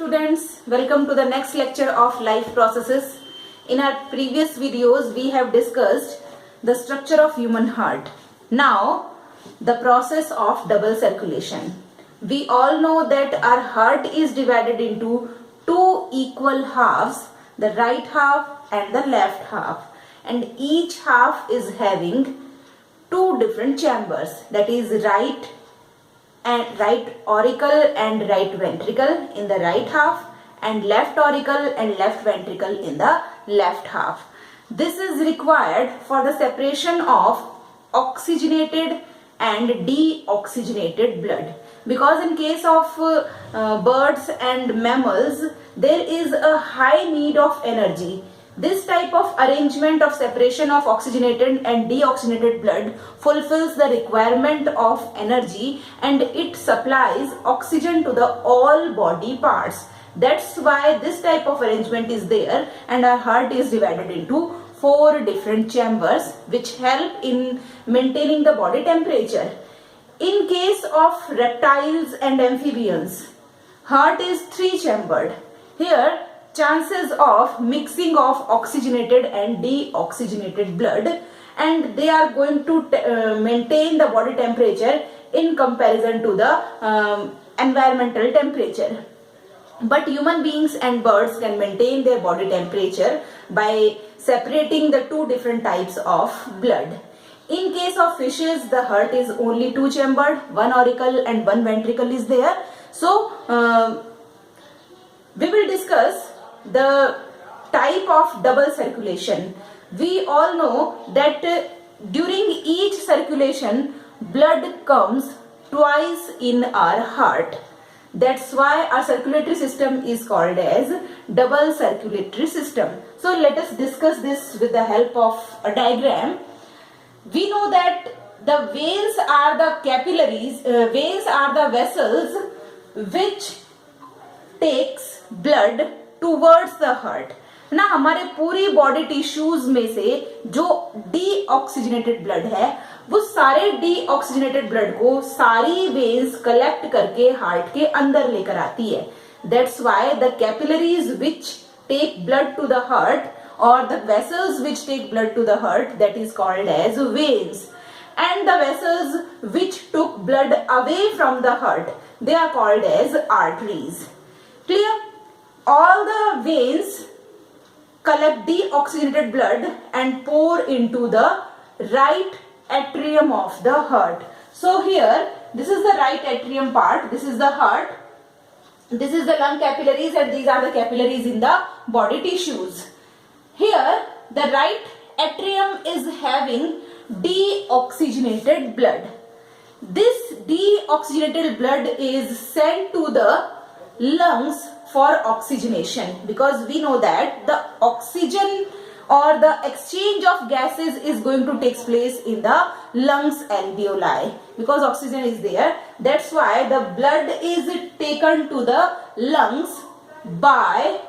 students, welcome to the next lecture of life processes. In our previous videos we have discussed the structure of human heart. Now the process of double circulation. We all know that our heart is divided into two equal halves, the right half and the left half, and each half is having two different chambers, that is right auricle and right ventricle in the right half, and left auricle and left ventricle in the left half. This is required for the separation of oxygenated and deoxygenated blood, because in case of birds and mammals there is a high need of energy. This type of arrangement of separation of oxygenated and deoxygenated blood fulfills the requirement of energy and it supplies oxygen to the all body parts. That's why this type of arrangement is there, and our heart is divided into four different chambers which help in maintaining the body temperature. In case of reptiles and amphibians, heart is three-chambered. Here chances of mixing of oxygenated and deoxygenated blood, and they are going to maintain the body temperature in comparison to the environmental temperature. But human beings and birds can maintain their body temperature by separating the two different types of blood. In case of fishes, the heart is only two-chambered, one auricle and one ventricle is there. So we will discuss the type of double circulation. We all know that during each circulation blood comes twice in our heart. That's why our circulatory system is called as double circulatory system. So let us discuss this with the help of a diagram. We know that the veins are the capillaries, veins are the vessels which takes blood towards the heart ना. हमारे पूरी body tissues में से जो deoxygenated blood है वो सारे deoxygenated blood को सारी वेन्स कलेक्ट करके हार्ट के अंदर लेकर आती है. That's why the capillaries which take blood to the heart और the vessels which take blood to the heart, that is called as veins, and the vessels which took blood away from the heart, they are called as arteries. Clear? All the veins collect deoxygenated blood and pour into the right atrium of the heart. So here, this is the right atrium part, this is the heart, this is the lung capillaries, and these are the capillaries in the body tissues. Here, the right atrium is having deoxygenated blood. This deoxygenated blood is sent to the lungs for oxygenation, because we know that the oxygen or the exchange of gases is going to take place in the lungs alveoli, because oxygen is there. That's why the blood is taken to the lungs by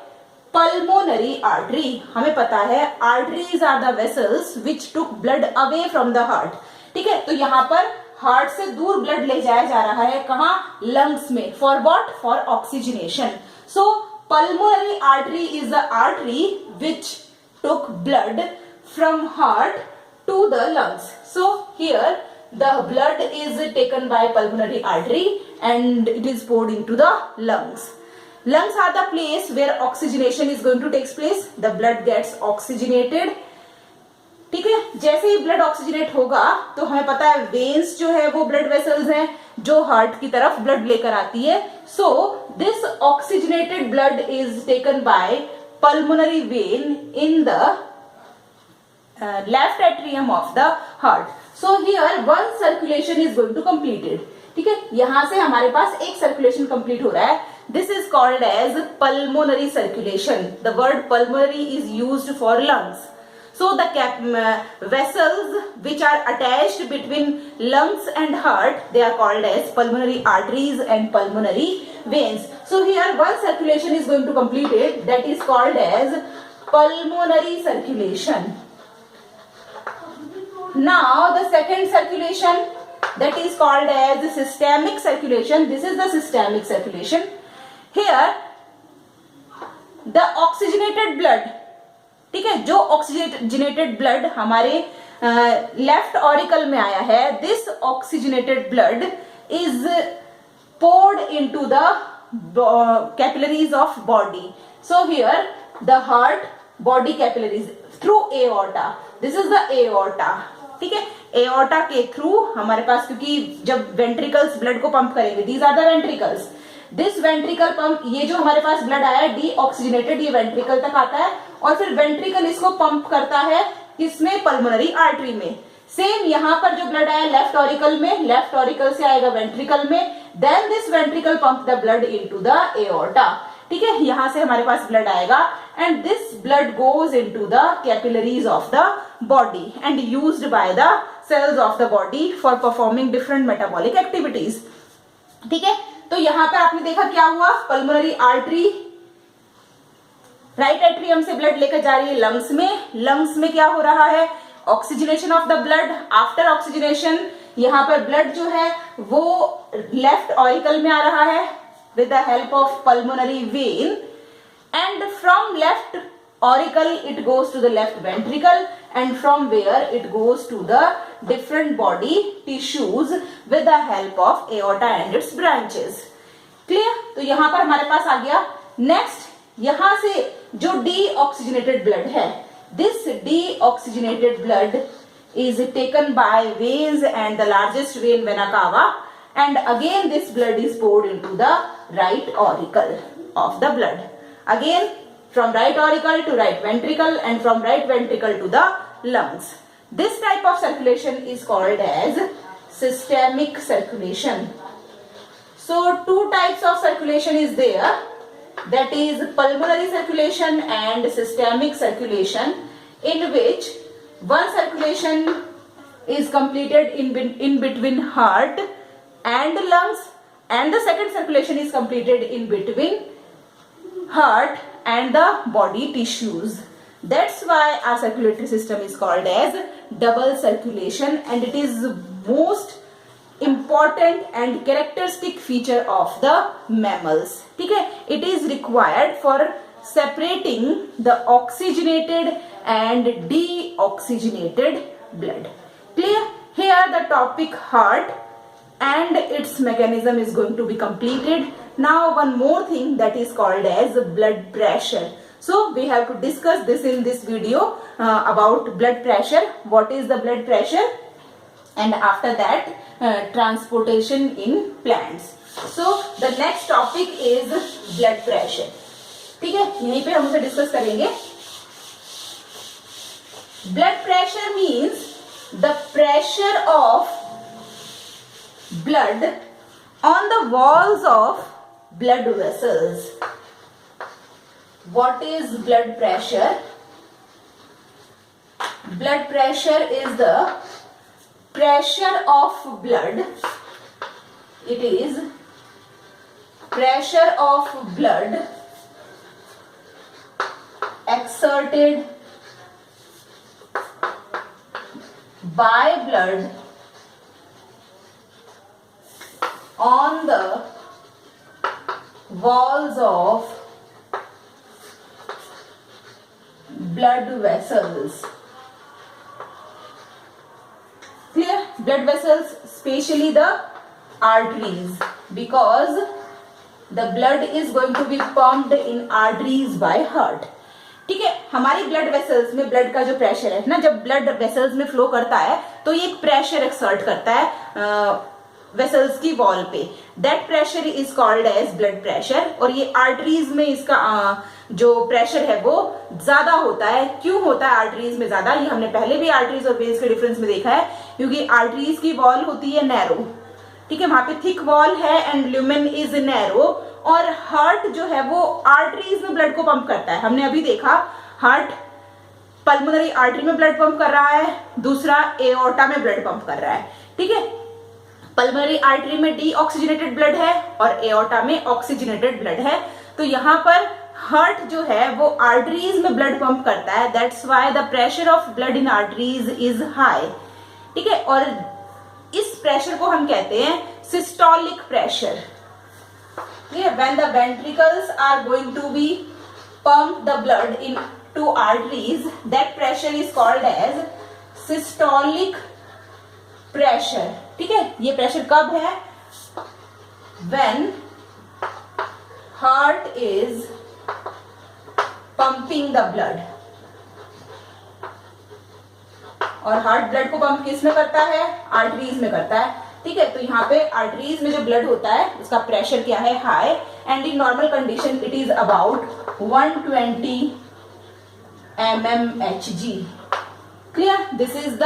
pulmonary artery. हमें पता है arteries are the vessels which took blood away from the heart. ठीक है, तो यहाँ पर heart से दूर ब्लड ले जाया जा रहा है, कहाँ? लंग्स में. For what? For oxygenation. So pulmonary artery is the artery which took blood from heart to the lungs. So here the blood is taken by pulmonary artery and it is poured into the lungs. Lungs are the place where oxygenation is going to take place. The blood gets oxygenated. ठीक है, जैसे ही blood oxygenate होगा तो हमें पता है veins जो है वो ब्लड वेसल्स हैं जो हार्ट की तरफ ब्लड लेकर आती है. So this oxygenated blood is taken by pulmonary vein in the left atrium of the heart. So here one circulation is going to completed. ठीक है, यहां से हमारे पास एक सर्कुलेशन कंप्लीट हो रहा है. This is called as pulmonary circulation. The word pulmonary is used for lungs. So the vessels which are attached between lungs and heart, they are called as pulmonary arteries and pulmonary veins. So here one circulation is going to complete it, that is called as pulmonary circulation. Now the second circulation, that is called as systemic circulation. This is the systemic circulation. Here oxygenated blood, ठीक है, जो oxygenated blood हमारे left auricle में आया है, this oxygenated blood is poured into the capillaries of body. So here the heart body capillaries through aorta. This is the aorta. ठीक है, aorta के थ्रू हमारे पास, क्योंकि जब वेंट्रिकल्स ब्लड को पंप करेंगे, these are the ventricles. This ventricle pump, ये जो हमारे पास ब्लड आया है डीऑक्सीजनेटेड, ये वेंट्रिकल तक आता है और फिर वेंट्रिकल इसको पंप करता है किसमें, पल्मोनरी आर्टरी में. सेम यहां पर जो ब्लड आया लेफ्ट ऑरिकल में, लेफ्ट ऑरिकल से आएगा वेंट्रिकल में, then this ventricle pump the blood into the aorta. ठीक है, यहां से हमारे पास ब्लड आएगा and this blood goes into the capillaries of the body and used by the cells of the body for performing different metabolic activities. ठीक है, तो यहां पर आपने देखा क्या हुआ, पल्मोनरी आर्टरी राइट एट्रियम से ब्लड लेकर जा रही है लंग्स में. लंग्स में क्या हो रहा है, oxygenation of the blood. After oxygenation यहां पर ब्लड जो है वो लेफ्ट ऑरिकल में आ रहा है with the help of pulmonary vein and from left auricle it goes to the left ventricle and from where it goes to the different body tissues with the help of aorta and its branches. Clear, तो यहां पर हमारे पास आ गया. Next, यहां से जो deoxygenated blood है, this deoxygenated blood is taken by veins and the largest vein vena cava and again this blood is poured into the right auricle of the blood. Again from right auricle to right ventricle and from right ventricle to the lungs. This type of circulation is called as systemic circulation. So two types of circulation is there, that is pulmonary circulation and systemic circulation, in which one circulation is completed in between heart and lungs and the second circulation is completed in between heart and the body tissues. That's why our circulatory system is called as double circulation and it is most important and characteristic feature of the mammals. ठीक है, it is required for separating the oxygenated and deoxygenated blood. Clear? Here the topic heart and its mechanism is going to be completed. Now one more thing that is called as blood pressure. So we have to discuss this in this video about blood pressure. What is the blood pressure? And after that transportation in plants. So the next topic is blood pressure. ठीक है, यहीं पे हम उसे discuss करेंगे. Blood pressure means the pressure of blood on the walls of blood vessels. What is blood pressure? Blood pressure is the pressure of blood. It is pressure of blood exerted by blood on the walls of blood vessels. Clear? Blood vessels, especially the arteries, because the blood is going to be pumped in arteries by heart. ठीक है, हमारी blood vessels में blood का जो pressure है ना, जब blood vessels में फ्लो करता है तो ये एक प्रेशर एक्सर्ट करता है वेसल्स की वॉल पे. That pressure is called as blood pressure. और ये आर्टरीज में इसका जो प्रेशर है वो ज्यादा होता है. क्यों होता है आर्टरीज में ज्यादा, ये हमने पहले भी आर्टरीज और वेन्स के डिफरेंस में देखा है. क्योंकि आर्टरीज की वॉल होती है नैरो, ठीक है, वहां पे थिक वॉल है एंड ल्यूमेन इज नैरो. और हार्ट जो है वो आर्टरीज में ब्लड को पंप करता है. हमने अभी देखा हार्ट पल्मोनरी आर्टरी में ब्लड पंप कर रहा है, दूसरा एओर्टा में ब्लड पंप कर रहा है. ठीक है, पल्मोनरी आर्टरी में डीऑक्सीजनेटेड ब्लड है और एओर्टा में ऑक्सीजनेटेड ब्लड है. तो यहाँ पर हार्ट जो है वो आर्टरीज में ब्लड पंप करता है. That's why the pressure of blood in arteries is high. ठीक है, और इस प्रेशर को हम कहते हैं systolic pressure. When the ventricles are going to be pump the blood into arteries, that pressure is called as systolic pressure. ठीक है, ये प्रेशर कब है? When heart is pumping the blood. और हार्ट ब्लड को पंप किस में करता है? आर्टरीज में करता है. ठीक है, तो यहाँ पे आर्टरीज में जो ब्लड होता है उसका प्रेशर क्या है? High. And in normal condition it is about 120 mmHg. Clear? This is the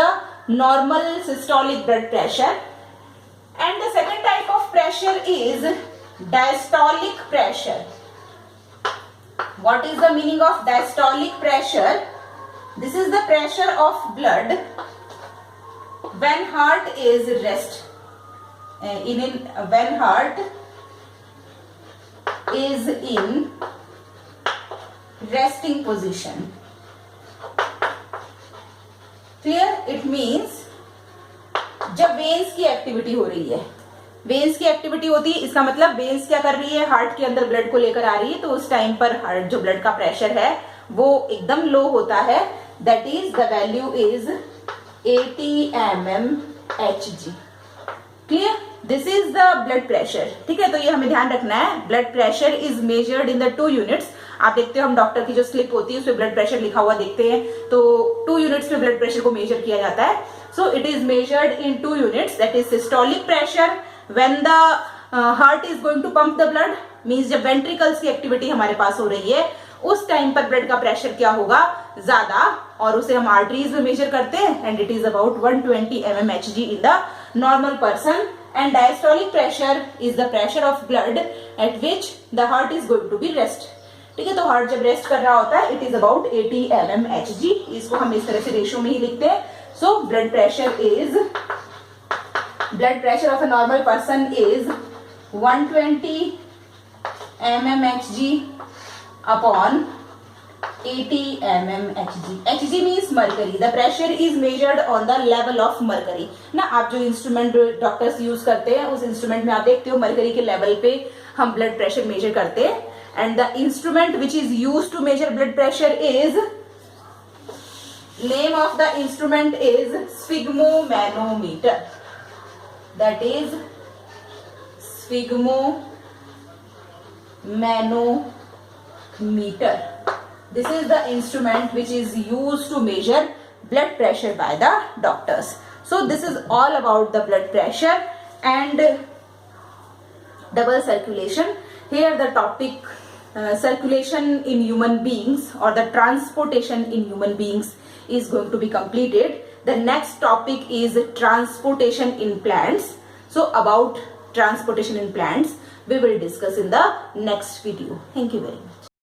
normal systolic blood pressure. And the second type of pressure is diastolic pressure. What is the meaning of diastolic pressure? This is the pressure of blood when heart is rest. When heart is in resting position. Clear? It means जब veins की activity हो रही है, veins की activity होती है, इसका मतलब वेन्स क्या कर रही है? हार्ट के अंदर ब्लड को लेकर आ रही है. तो उस टाइम पर हार्ट जो ब्लड का प्रेशर है वो एकदम लो होता है. That is the value is 80 mmHg. Clear? This is the blood pressure. ठीक है, तो ये हमें ध्यान रखना है. Blood pressure is measured in the 2 units. आप देखते हो हम डॉक्टर की जो स्लिप होती है उसमें ब्लड प्रेशर लिखा हुआ देखते हैं, तो 2 यूनिट्स में ब्लड प्रेशर को मेजर किया जाता है. So it is measured in 2 units. That is systolic pressure when the heart is going to pump the blood, means जब ventricles की एक्टिविटी हमारे पास हो रही है उस टाइम पर ब्लड का प्रेशर क्या होगा? ज्यादा. और उसे हम आर्टरीज में मेजर करते हैं and it is about 120 mmHg in the normal person. And diastolic pressure is the pressure of blood at which the heart is going to be rest. ठीक है, तो हार्ट जब रेस्ट कर रहा होता है इट इज अबाउट 80 mmHg. इसको हम इस तरह से रेशियो में ही लिखते हैं. So blood pressure is blood pressure of a normal person is 120 mmHg upon 80 mmHg. Hg means mercury. The pressure is measured on the level of mercury. ना आप जो इंस्ट्रूमेंट डॉक्टर्स यूज करते हैं उस इंस्ट्रूमेंट में आप देखते हो मरकरी के लेवल पे हम ब्लड प्रेशर मेजर करते हैं. And the instrument which is use to measure blood pressure is, name of the instrument is sphygmomanometer. That is sphygmomanometer. This is the instrument which is used to measure blood pressure by the doctors. So this is all about the blood pressure and double circulation. Here the topic circulation in human beings or the transportation in human beings is going to be completed. The next topic is transportation in plants. So about transportation in plants we will discuss in the next video. Thank you very much.